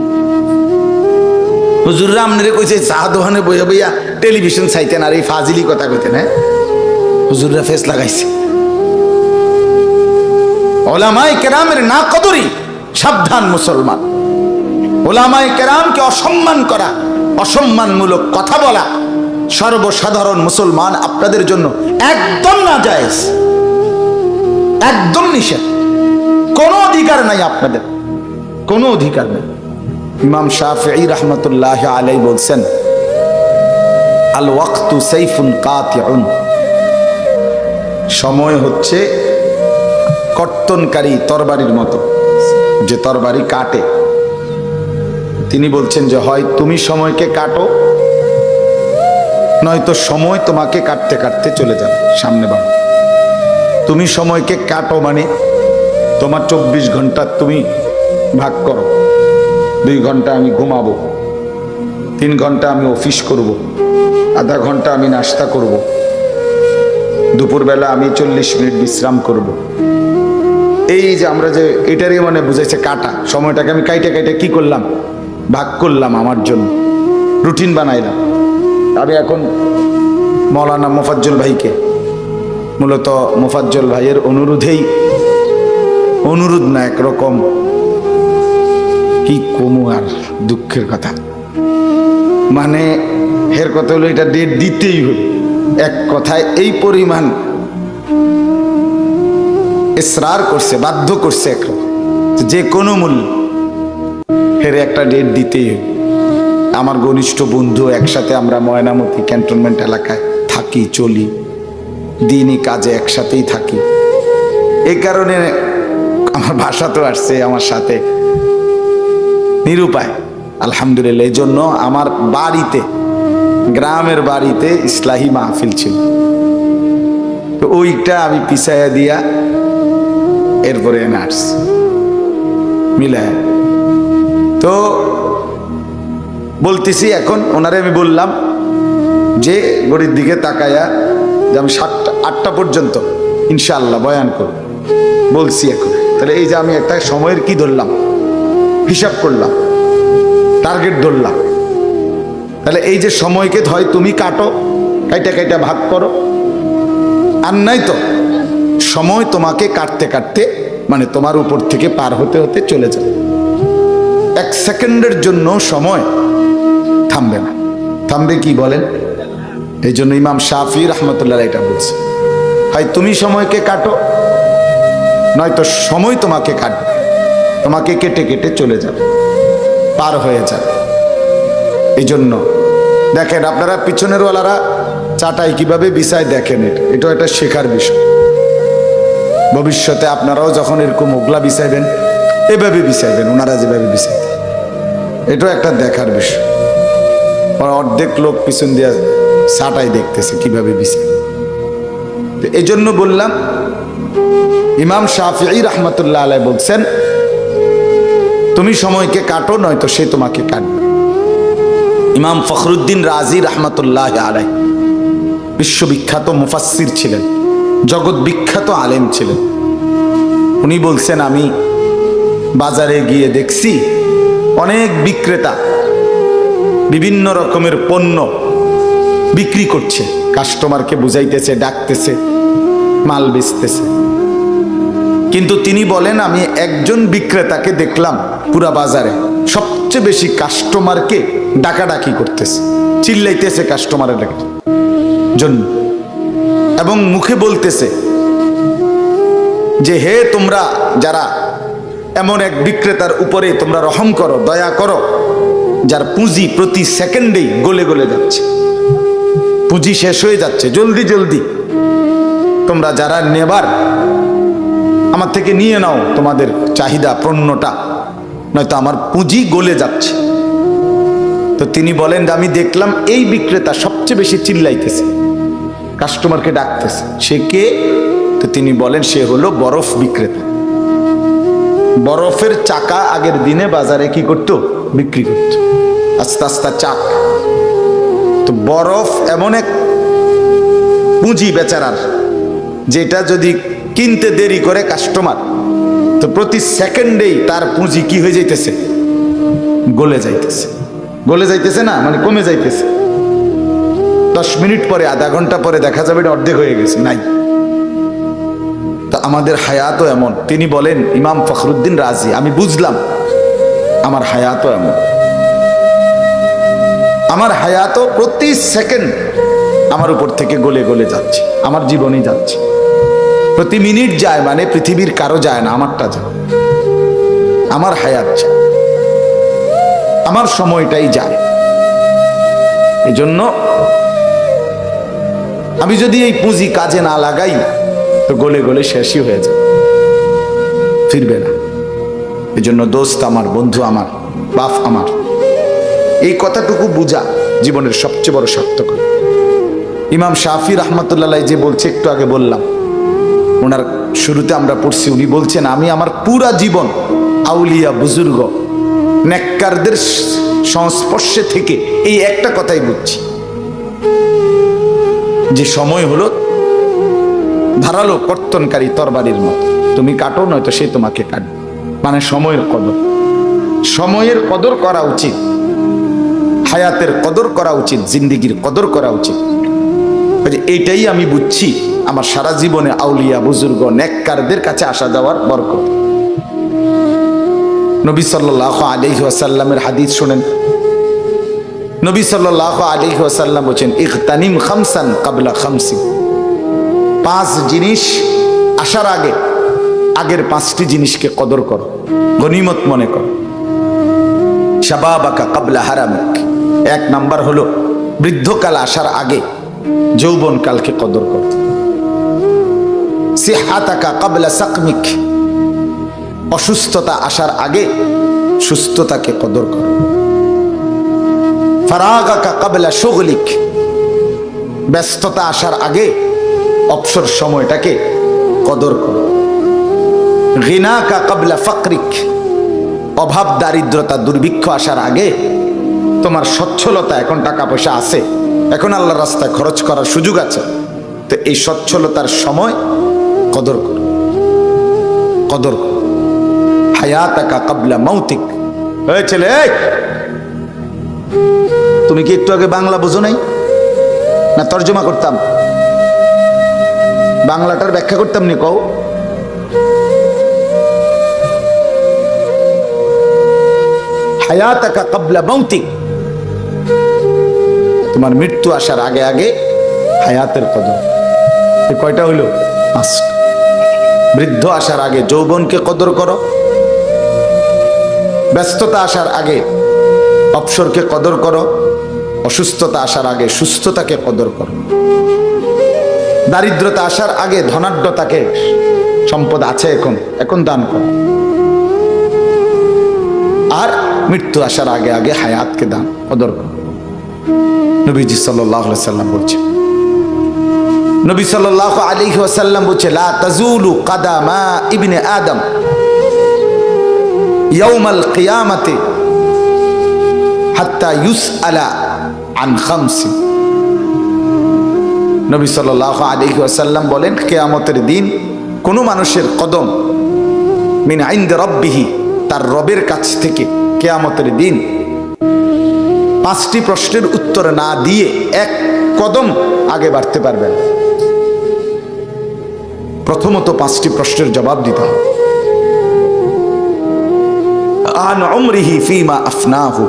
A: হুজুররা আমনেরে কইছে চা দোকানে বইয়া বইয়া টেলিভিশন চাইতেন আর এই ফাজিলি কথা কইতেন? হ্যাঁ, হুজুররা ফ্যাঁস লাগাইছে। ওলামায়ে কেরামের না কদরি, সাবধান মুসলমান। ওলামায়ে কেরামকে অসম্মান করা, অসম্মানমূলক কথা বলা সর্বসাধারণ মুসলমান আপনাদের জন্য একদম নাজায়েজ, একদম নিষেধ, কোনো অধিকার নাই আপনাদের, কোনো অধিকার নেই। ইমাম শাফিঈ রাহমাতুল্লাহ আলাইহি বলছেন, আল ওয়াক্তু সাইফুন কাতিউন, সময় হচ্ছে কর্তনকারী তরবারির মতো, যে তরবারি কাটে। তিনি বলছেন যে হয় তুমি সময়কে কাটো, নয়তো সময় তোমাকে কাটতে কাটতে চলে যাবে, সামনে বাড়ো। তুমি সময়কে কাটো মানে তোমার 24 ঘন্টা তুমি ভাগ করো, 2 ঘন্টা আমি ঘুমাবো, 3 ঘন্টা আমি অফিস করব, আধা ঘন্টা আমি নাস্তা করব, দুপুরবেলা আমি 40 মিনিট বিশ্রাম করব। এই যে আমরা যে এটারই মানে বুঝাইছে কাটা, সময়টাকে আমি কাইটে কাইটে কি করলাম, ভাগ করলাম আমার জন্য, রুটিন বানাইলাম। আমি এখন মৌলানা মোফাজ্জল ভাইকে, মূলত মোফাজ্জল ভাইয়ের অনুরোধেই, অনুরোধ না একরকম কি কমু আর দুঃখের কথা, মানে এর কথা হলো এটা ডেট দিতেই হবে। এক কথায় এই পরিমাণ ইসরার করছে, বাধ্য করছে একরকম, যে কোনো মূল্য এর একটা ডেট দিতেই হবে। আমার ঘনিষ্ঠ বন্ধু, একসাথে আমরা ময়নামতি ক্যান্টনমেন্ট এলাকায় থাকি, চলি, দিনই কাজে একসাথেই থাকি। এই কারণে আমার ভাষা তো আসছে আমার সাথে, নিরুপায় আলহামদুলিল্লাহ। এই জন্য আমার বাড়িতে, গ্রামের বাড়িতে ইসলাহি মাহফিল ছিল, তো ওইটা আমি পিছাইয়া দিয়া এরপরে নার্স মিলায়। তো বলতেছি এখন ওনারে আমি বললাম যে গড়ির দিকে তাকায়া যে আমি 7টা-8টা পর্যন্ত ইনশাআল্লাহ বয়ান করব, বলছি এখন। তাহলে এই যে আমি একটা সময়ের কি ধরলাম, হিসাব করলাম, টার্গেট ধরলাম। তাহলে এই যে সময়কে হয় তুমি কাটো, কাইটা কাইটা ভাগ করো, আর নাই তো সময় তোমাকে কাটতে কাটতে মানে তোমার উপর থেকে পার হতে হতে চলে যাবে। 1 সেকেন্ডের জন্য সময় থামবে না। থামবে কি বলেন? এই জন্য ইমাম শাফি রহমতুল্লাহ এটা বলছে, হয় তুমি সময়কে কাটো, নয়তো সময় তোমাকে কাটবে, তোমাকে কেটে কেটে চলে যাবে, পার হয়ে যাবে। এই জন্য দেখেন আপনারা পিছনের ওয়ালারা চাটাই কিভাবে বিছায় দেখেন, এটা একটা শেখার বিষয়। ভবিষ্যতে আপনারাও যখন এরকম ওগলা বিছাইবেন, এভাবে বিছাইবেন, ওনারা যেভাবে বিছাইবেন, এটাও একটা দেখার বিষয়। অর্ধেক লোক পিছন দিয়ে চাটাই দেখতেছে কিভাবে বিছায়। এই জন্য বললাম, ইমাম শাফিঈ রহমতুল্লাহ আলাইহি বলছেন, তুমি সময়কে কাটো, নয়তো সে তোমাকে কাটবে। ইমাম ফখরুদ্দিন রাজি রহমতুল্লাহ আলাইহি বিশ্ববিখ্যাত মুফাসসির ছিলেন, জগৎ বিখ্যাত আলেম ছিলেন। উনি বলছেন, আমি বাজারে গিয়ে দেখছি অনেক বিক্রেতা বিভিন্ন রকমের পণ্য বিক্রি করছে, কাস্টমারকে বুঝাইতেছে, ডাকতেছে, মাল বেচতেছে। কিন্তু তিনি বলেন, আমি একজন বিক্রেতাকে দেখলাম পুরা বাজারে সবচেয়ে বেশি কাস্টমারকে ডাকাডাকি করতেছে, চিল্লাইতেছে কাস্টমারের জন্য, এবং মুখে বলতেছে যে হে তোমরা যারা এমন এক বিক্রেতার উপরে তোমরা রহম করো, দয়া করো, যার পুঁজি প্রতি সেকেন্ডেই গলে গলে যাচ্ছে, পুঁজি শেষ হয়ে যাচ্ছে, জলদি জলদি তোমরা যারা নেবার আমার থেকে নিয়ে নাও তোমাদের চাহিদা পণ্যটা, নয়তো আমার পুঁজি গলে যাচ্ছে। তো তিনি বলেন যে আমি দেখলাম এই বিক্রেতা সবচেয়ে বেশি চিল্লাইতেছে, কাস্টমারকে ডাকতেছে। সে কে? তো তিনি বলেন সে হলো বরফ বিক্রেতা। বরফের চাকা আগের দিনে বাজারে কি করত? বিক্রি করত, আস্তে আস্তে চাক। তো বরফ এমন এক পুঁজি বেচারার, যেটা যদি কিনতে দেরি করে কাস্টমার, তো প্রতি সেকেন্ডেই তার পুঁজি কি হয়ে যাইতেছে? গলে যাইতেছে। গলে যাইতেছে না, মানে কমে যাইতেছে। 10 মিনিট পরে, আধা ঘন্টা পরে দেখা যাবে এটা অর্ধেক হয়ে গেছে, নাই। তা আমাদের হায়াতও এমন। তিনি বলেন, ইমাম ফখরুদ্দিন রাজি, আমি বুঝলাম আমার হায়াতও এমন। আমার হায়াতও প্রতি সেকেন্ড আমার উপর থেকে গলে গলে যাচ্ছে, আমার জীবনই যাচ্ছে। প্রতি মিনিট যায়, মানে পৃথিবীর কারো যায় না, আমারটা যায়, আমার হায়াত যায়, আমার সময়টাই যায়। এই জন্য আমি যদি এই পুঁজি কাজে না লাগাই, তো গলে গলে শেষই হয়ে যায়, ফিরবে না। এই জন্য দোস্ত আমার, বন্ধু আমার, বাপ আমার, এই কথাটুকু বুঝা জীবনের সবচেয়ে বড় সার্থক। ইমাম শাফি রহমতুল্লাহ যে বলছে, একটু আগে বললাম, ওনার শুরুতে আমরা পড়ছি, উনি বলছেন আমি আমার পুরা জীবন আউলিয়া, বুজুর্গ, নেককারদের সংস্পর্শে থেকে এই একটা কথাই বুঝছি, যে সময় হলো ধারালো কর্তনকারী তরবারির মতো, তুমি কাটো, নয়তো সে তোমাকে কাটবে। মানে সময়ের কদর, সময়ের কদর করা উচিত, হায়াতের কদর করা উচিত, জিন্দিগির কদর করা উচিত। এইটাই আমি বুঝছি আমার সারা জীবনে আউলিয়া বুজুর্গ নেককারদের কাছে আসা যাওয়ার বরকত। নবী সাল্লাল্লাহু আলাইহি ওয়াসাল্লামের হাদিস শুনেন। নবী সাল্লাল্লাহু আলাইহি ওয়াসাল্লাম বলেন, ইগতানিম খামসান ক্বাবলা খামসিন। 5 জিনিস আসার আগে আগের 5টি জিনিসকে কদর করো, গনিমত মনে করো। শাবাবাকা ক্বাবলা হারামিক। 1 নাম্বার হলো বৃদ্ধকাল আসার আগে যৌবনকালকে কদর করো। সিহাতাকা ক্বাবলা সাকমিক। অসুস্থতা আসার আগে সুস্থতাকে কদর করো। ফারাগাকা ক্বাবলা শুগলিক। ব্যস্ততা আসার আগে অবসর সময়টাকে কদর করো। গিনাকা ক্বাবলা ফাকরিক। অভাব দারিদ্রতা দুর্ভিক্ষ আসার আগে তোমার সচ্ছলতা, এখন টাকা পয়সা আছে, এখন আল্লাহর রাস্তায় খরচ করার সুযোগ আছে, তো এই সচ্ছলতার সময় কদর করো, কদর করো। হায়াতাকা ক্বাবলা মাউতিক। এই ছেলে, তুমি কি একটু আগে বাংলা বোঝো নাই না তর্জমা করতাম? বাংলাটার ব্যাখ্যা করতাম নি? কও। হায়াতাকা ক্বাবলা মাউতিক। তোমার মৃত্যু আসার আগে আগে হায়াতের কদর। এই কয়টা হইল? 5টা। বৃদ্ধ আসার আগে যৌবনকে কদর করো। ব্যস্ততা আসার আগে অবসরকে কদর করো। অসুস্থতা আসার আগে সুস্থতাকে কদর করো। দারিদ্রতা আসার আগে ধনাঢ্যতাকে, সম্পদ আছে এখন, এখন দান করো। আর মৃত্যু আসার আগে আগে হায়াতকে দান কদর করো। নবীজি সাল্লাল্লাহু আলাইহি ওয়াসাল্লাম বলছেন, নবী সাল্লাল্লাহু আলাইহি ওয়াসাল্লাম বলছে, লা তাজুলু কাদামা ইবনে আদম ইয়াউমাল কিয়ামাতি হাত্তা ইউসআলা আন খামসিন। নবী সাল্লাল্লাহু আলাইহি ওয়াসাল্লাম বলেন, কিয়ামতের দিন কোন মানুষের কদম মিন ইনদি রাব্বিহি, তার রবের কাছ থেকে কিয়ামতের দিন 5টি প্রশ্নের উত্তর না দিয়ে 1 কদম আগে বাড়তে পারবেন। প্রথমত 5টি প্রশ্নের জবাব দিতে হবে। আন উমরিহি ফিমা আফনাহু।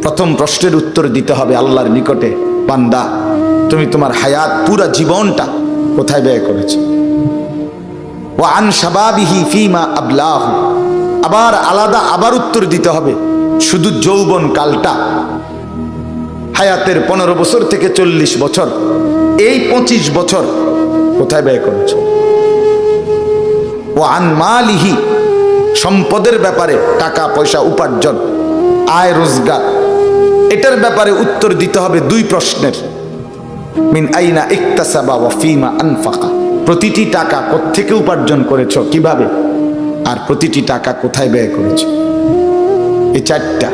A: প্রথম প্রশ্নের উত্তর দিতে হবে আল্লাহর নিকটে, বান্দা তুমি তোমার হায়াত পুরা জীবনটা কোথায় ব্যয় করেছো। ওয়া আন শাবাবিহি ফিমা আবলাহু। আবার আলাদা আবার উত্তর দিতে হবে শুধু যৌবন কালটা, হায়াতের 15 বছর থেকে 40 বছর, এই 25 বছর কোথায় ব্যয় করেছো। ও আন মালিহি। সম্পদের ব্যাপারে, টাকা পয়সা উপার্জন, আয় রোজগার, এটার ব্যাপারে উত্তর দিতে হবে 2 প্রশ্নের। মিন আইনা ইকতাসাবা ওয়া ফিমা আনফাকা। প্রতিটি টাকা কোত্থেকে উপার্জন করেছো, কিভাবে, আর প্রতিটি টাকা কোথায় ব্যয় করেছো। এই 4টা।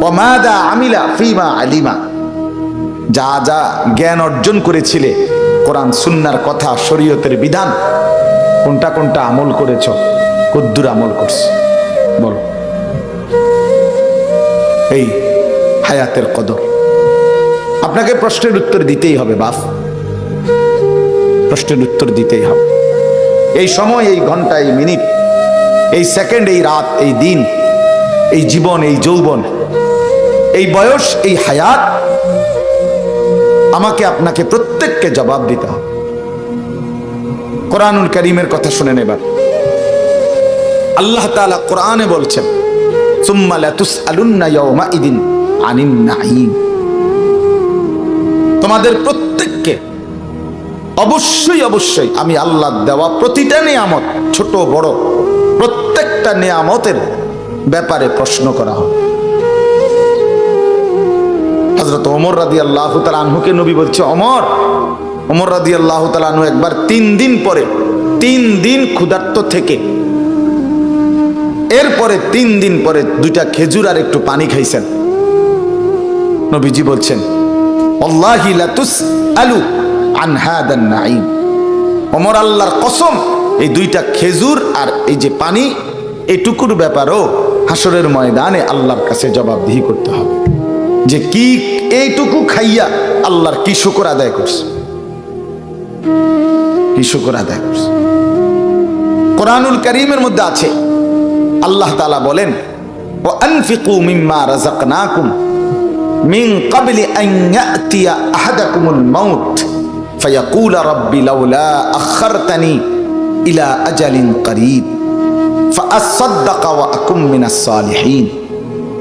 A: ওয়া মাদা আমিলা ফিমা আলিমা। যা যা জ্ঞান অর্জন করেছিলে, কোরআন সুন্নাহর কথা, শরীয়তের বিধান, কোনটা কোনটা আমল করেছো, কদ্দুর আমল করছো, বলো। এই হায়াতের কদর। আপনাকে প্রশ্নের উত্তর দিতেই হবে বাপ, প্রশ্নের উত্তর দিতেই হবে। এই সময়, এই ঘন্টা, এই মিনিট, এই সেকেন্ড, এই রাত, এই দিন, এই জীবন, এই যৌবন, এই বয়স, এই হায়াত, আমাকে আপনাকে প্রত্যেককে জবাব দিতে হবে। কোরআনুল কারীমের কথা শুনেন এবার। আল্লাহ তাআলা কোরআনে বলছেন, সুম্মা লাতুসআলুন্না ইয়াওমাইদিন আনিন নাঈম। তোমাদের প্রত্যেককে অবশ্যই অবশ্যই আমি আল্লাহ দেওয়া প্রতিটা নিয়ামত, ছোট বড় প্রত্যেকটা নিয়ামতের ব্যাপারে প্রশ্ন করা হবে। হযরত ওমর রাদিয়াল্লাহু তাআলা আনহুকে নবী বলছে, ওমর রাদিয়াল্লাহু তাআলা আনহু একবার 3 দিন পরে, 3 দিন ক্ষুধার্ত থেকে, এরপরে 3 দিন পরে 2টা খেজুর আর একটু পানি খাইছেন। নবীজি বলছেন, আল্লাহি লা তুসআলু আন হাদান নাঈম। ওমর, আল্লাহর কসম, এই 2টা খেজুর আর এই যে পানি, এটুকুর ব্যাপারও হাসরের ময়দানে আল্লাহর কাছে জবাবদিহি করতে হবে যে কি এইটুকু খাইয়া আল্লাহর কি শুকর আদায় করছে, কি শুকর আদায় করছে। কোরআনুল কারীমের মধ্যে আছে আল্লাহ তাআলা বলেন ওয়া আনফিকু মিম্মা রাযাকনাকুম মিন ক্বাবলি আন ইয়াতিয়া আহাদাকুমুল মাউত ফায়াকুলা রাব্বি লাউলা আখারতানি ইলা আজালিন করিব ফাআসাদদাকা ওয়া আকুম মিনাস সালিহিন।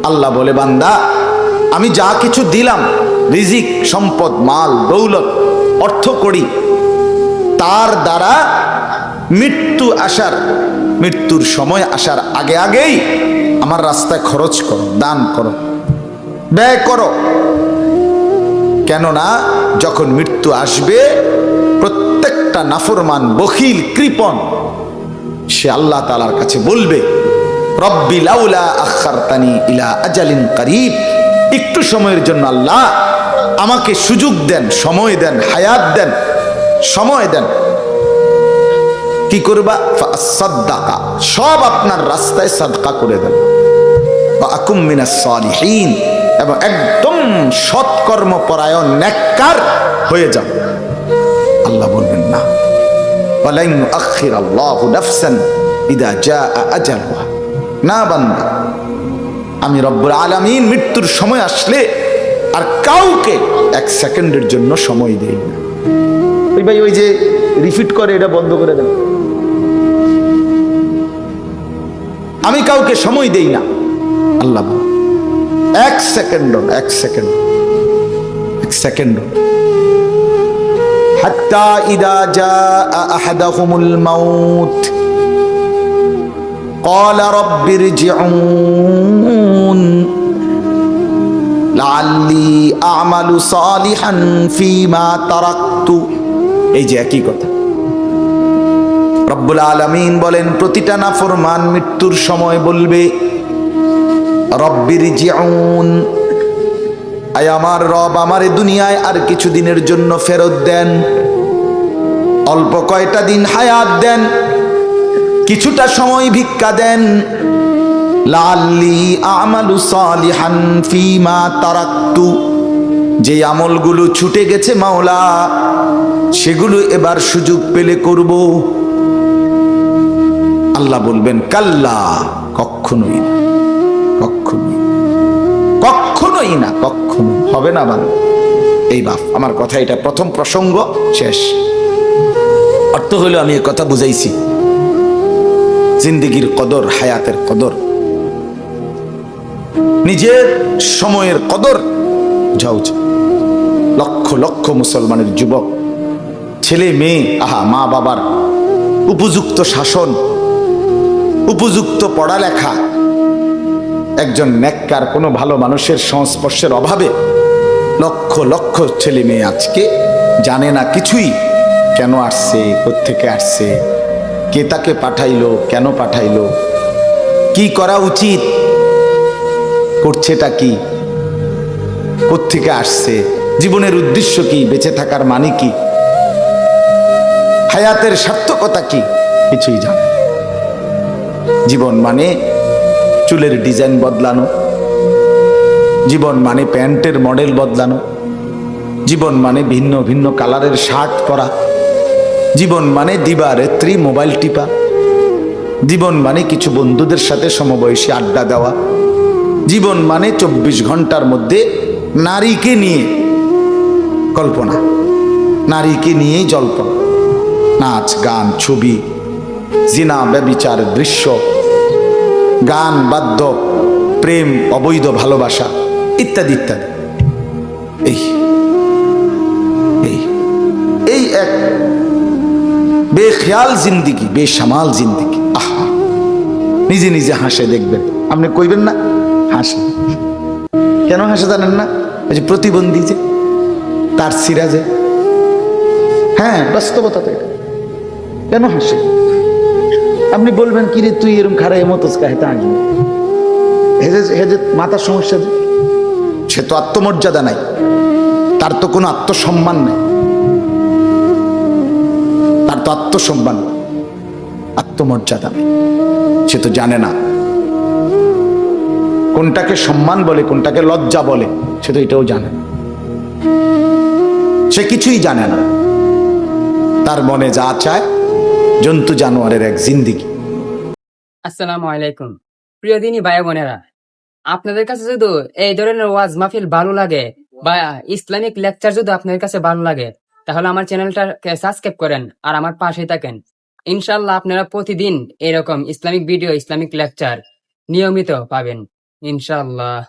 A: আল্লাহ বলে বান্দা আমি যা কিছু দিলাম রিজিক, সম্পদ, মাল, দৌলত, অর্থ করি, তার দ্বারা মৃত্যুর সময় আসার আগে আগেই আমার রাস্তায় খরচ করো, দান করো, ব্যয় করো। কেননা যখন মৃত্যু আসবে প্রত্যেকটা নাফরমান, বখিল, কৃপণ সে আল্লাহ তাআলার কাছে বলবে রব্বি লাউলা আখারতানি ইলা আজালিন করিব, একটু সময়ের জন্য আল্লাহ আমাকে সুযোগ দেন, সময় দেন, হায়াত দেন, সময় দেন। কি করবা? ফাসাদদাকা, সব আপনার রাস্তায় সাদকা করে দেন, ওয়া আকুম মিনাস সালিহিন, এবং একদম সৎকর্মপরায়ণ নেককার হয়ে যাও। আল্লাহ বলবেন না ওয়ালান ইউআখিরাল্লাহু নাফসান ইযা জাআ আজালুহা, না বান্দা আমি রব্বুল আলামিন মৃত্যুর সময় আসলে আর কাউকে এক সেকেন্ডের জন্য সময় দেই না। ওই ভাই ওই যে রিপিট করে, এটা বন্ধ করে দেন। আমি কাউকে সময় দেই না, আল্লাহ এক সেকেন্ড হাত্তা ইদা জাআ আহাদাহুমুল মাউত ক্বালা রাব্বিরজিউন লাআল্লি আ'মালু সালিহান ফীমা তারাকতু। এই যে একই কথা রব্বুল আলামিন বলেন, প্রতিটা নাফরমান মৃত্যুর সময় বলবে রব্বিরজিউন, আয় আমার রব আমারে দুনিয়ায় আর কিছু দিনের জন্য ফেরত দেন, অল্প কয়টা দিন হায়াত দেন, কিছুটা সময় ভিক্ষা দেন। লাআল্লি আমালু সালিহান ফীমা তারাকতু, যে আমলগুলো ছুটে গেছে মাওলা সেগুলো এবার সুযোগ পেলে করব। আল্লাহ বলবেন কাল্লা, কখনোই না, কখনোই না, কখনো হবে না বাবা। এই বাপ আমার কথা, এটা প্রথম প্রসঙ্গ, শেষ। অর্থ হলো আমি এই কথা বুঝাইছি, জিন্দেগির কদর, হায়াতের কদর, নিজের সময়ের কদর যাও। লক্ষ লক্ষ মুসলমানের যুবক, ছেলে মেয়ে, মা বাবার উপযুক্ত শাসন, উপযুক্ত পড়ালেখা, একজন নেককার কোনো ভালো মানুষের সংস্পর্শের অভাবে লক্ষ লক্ষ ছেলে মেয়ে আজকে জানে না কিছুই। কেন আসছে, কোত্থেকে আসছে, কে তাকে পাঠাইলো, কেন পাঠাইলো, কি করা উচিত, করছেটা কি, কোত্থেকে আসছে, জীবনের উদ্দেশ্য কি, বেঁচে থাকার মানে কি, হায়াতের সার্থকতা কি, কিছুই জানে। জীবন মানে চুলের ডিজাইন বদলানো, জীবন মানে প্যান্টের মডেল বদলানো, জীবন মানে ভিন্ন ভিন্ন কালারের শার্ট পরা, জীবন মানে দিবারাত্রি মোবাইল টিপা, জীবন মানে কিছু বন্ধুদের সাথে সমবয়সী আড্ডা দেওয়া, জীবন মানে 24 ঘন্টার মধ্যে নারীকে নিয়ে কল্পনা, নারীকে নিয়েই জল্পনা, নাচ গান, ছবি, জিনা ব্যভিচার দৃশ্য, গান, বাদ্য, প্রেম, অবৈধ ভালোবাসা ইত্যাদি ইত্যাদি। এই এক বেখেয়াল জিন্দিগি, বেসামাল জিন্দিগি। আহা, নিজে নিজে হাসে দেখবেন, আপনি কইবেন না হাসে। কেন হাসে জানেন না? ওই যে প্রতিবন্ধী, যে তার সিরাজে, হ্যাঁ বাস্তবতা তো এটা। কেন হাসে? আপনি বলবেন কি রে তুই এরকম খারাপ এমতোসকা হেতে আসবে, হেজে মাথার সমস্যা, সে তো আত্মমর্যাদা নাই, তার তো কোনো আত্মসম্মান নাই, তার তো আত্মসম্মান, আত্মমর্যাদা নেই। সে তো জানে না কোনটাকে সম্মান বলে, কোনটাকে লজ্জা বলে, সে তো এটাও জানে না। সে কিছুই জানে না। তার মনে যা চায়, জন্তু জানোয়ারের এক জিন্দিগি।
B: আসসালামু আলাইকুম প্রিয় দিনী ভাই বোনেরা, আপনাদের কাছে যদি এই ধরনের ওয়াজ মাহফিল ভালো লাগে বা ইসলামিক লেকচার যদি আপনাদের কাছে ভালো লাগে, তাহলে আমার চ্যানেলটাকে সাবস্ক্রাইব করেন আর আমার পাশে থাকেন। ইনশাল্লাহ আপনারা প্রতিদিন এরকম ইসলামিক ভিডিও, ইসলামিক লেকচার নিয়মিত পাবেন ইনশাল্লাহ।